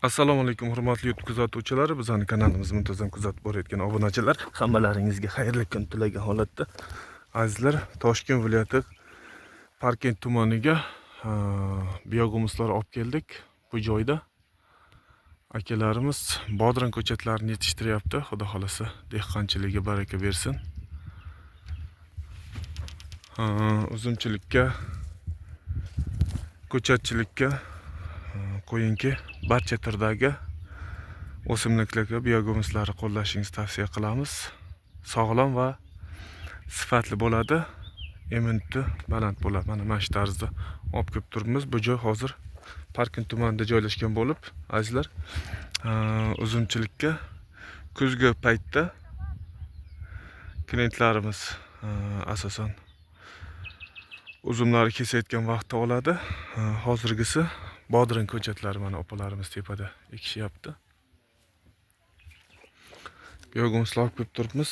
Assalomu alaykum hurmatli YouTube kuzatuvchilar. Bizning kanalimizni muntazam kuzatib borayotgan obunachilar, hammalaringizga xayrli kun tilagan holatda. Azizlar, Toshkent viloyati Parkent tumaniga biohumuslar olib keldik. Bu joyda akalarimiz bodring ko'chatlarini yetishtiryapti. Xudo xolasa dehqonchiligiga baraka bersin. Uzumchilikka, ko'chatchilikka qo'yingki, barcha turdagi o'simliklarga biohumuslarni qo'llashingizni tavsiya qilamiz. Sog'lom va sifatli bo'ladi, immuniti baland bo'ladi. Mana shu tarzda olib kelib turibmiz. Bu joy hozir Parkent tumanida joylashgan bo'lib, azizlar, uzumchilikka kuzgi paytda klientlarimiz asosan uzumlarni kesayotgan vaqtda oladi. Hozirgisi bodring ko'chatlari mana opalarimiz tepada ekishyapti. Biohumuslar olib kelib turibmiz.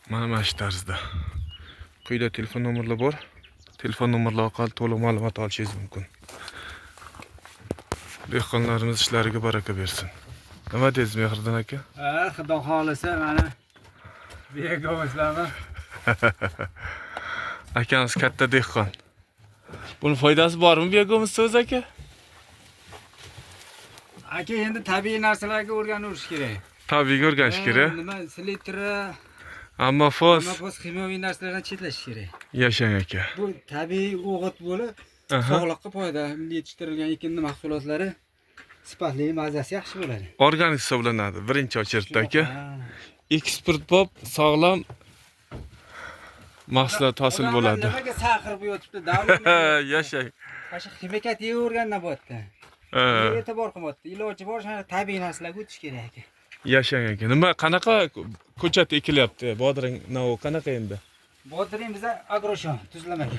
Mana shu tarzda. Quyida telefon nomerlari bor. Telefon nomerlari orqali to'liq ma'lumot olishingiz mumkin. Dehqonlarimiz ishlariga baraka bersin. Nima deysiz Mehriddin aka? Xudo xolisa mana biohumuslarni. Akamiz katta dehqon. Buni foydasi bormi biohumusda o'zi aka? Aka endi tabiiy narsalarga o'rganish kerak. Tabiiy o'rganish kerak. Nima selektori, Ammofos, kimyoviy narsalardan chetlash kerak. Yashang aka. Bu tabiiy o'g'it bo'lib, sog'liqqa foyda, yetishtirilgan ekinning mahsulotlari sifatli, mazasi yaxshi bo'ladi. Organik hisoblanadi. Birinchi очередda aka. Eksport bo'lib, sog'lom mahsulot hosil bo'ladi. Nimaga saqirib yotibdi? Davlat Yashang. Qashqa ximikat yeyorgandan bo'tdi. E'tibor qilmoqda. Iloji bor shuna tabiiy narsalarga o'tish kerak aka. Yashang aka. Nima qanaqa ko'chat ekilyapti? Bodring navo qanaqa endi? Bodring biza agroshon tuzlamaga.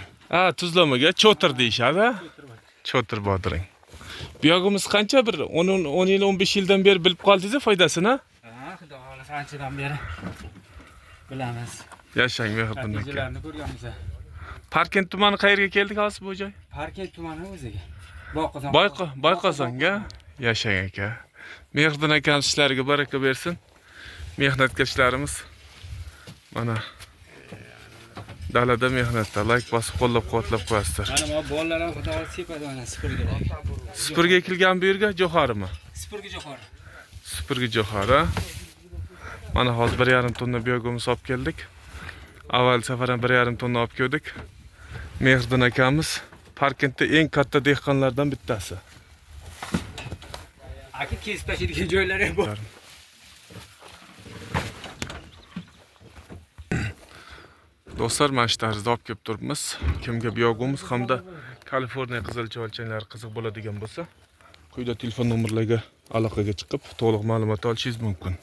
Tuzlamaga cho'tir deyshadi. Cho'tir bodring. Biohumus qancha bir 10 yil, 15 yildan beri bilib qoldingiz foydasini? Xudo xolasa anchadan beri bilamiz. Yashang Mehriddin aka. Natijalarni ko'rganmiz. Parkent tumani qayerga keldik hozir bu joy? Parkent tumani o'ziga. Boyqozonga. Yashang aka. Mehriddin akamiz ishlariga baraka bersin. Mehnatkashlarimiz mana dalada mehnatda like bosib qo'llab-quvvatlab qo'yasizlar. Mana bu bolalar ham xudo xolasa sepadi mana spirga. Spirga ekilgan bu yerga jo'xorimi? Spirga jo'xori. Spirga jo'xori. Mana hozir 1,5 tonna biohumus olib keldik. Avval safar ham 1,5 tonna olib keldik. Mehriddin akamiz Parkentda eng katta dehqonlardan bittasi. Aka kesib tashlaydigan joylari ham bor. Do'stlar, mana shu tarzda olib kelib turibmiz. Kimga biohumus hamda Kaliforniya qizilcha qiziq bo'ladigan bo'lsa, quyida telefon nomerlariga aloqaga chiqib, to'liq ma'lumot olishingiz mumkin.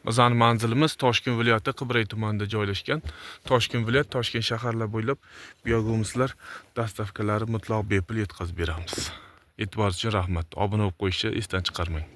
Bizning manzilimiz Toshkent viloyati Qibray tumanida joylashgan. Toshkent viloyat, Toshkent shaharlar bo'ylab biohumuslar dastavkalari mutlaq bepul yetkazib beramiz. E'tiboringiz uchun rahmat. Obuna bo'lib qo'yishni esdan chiqarmang.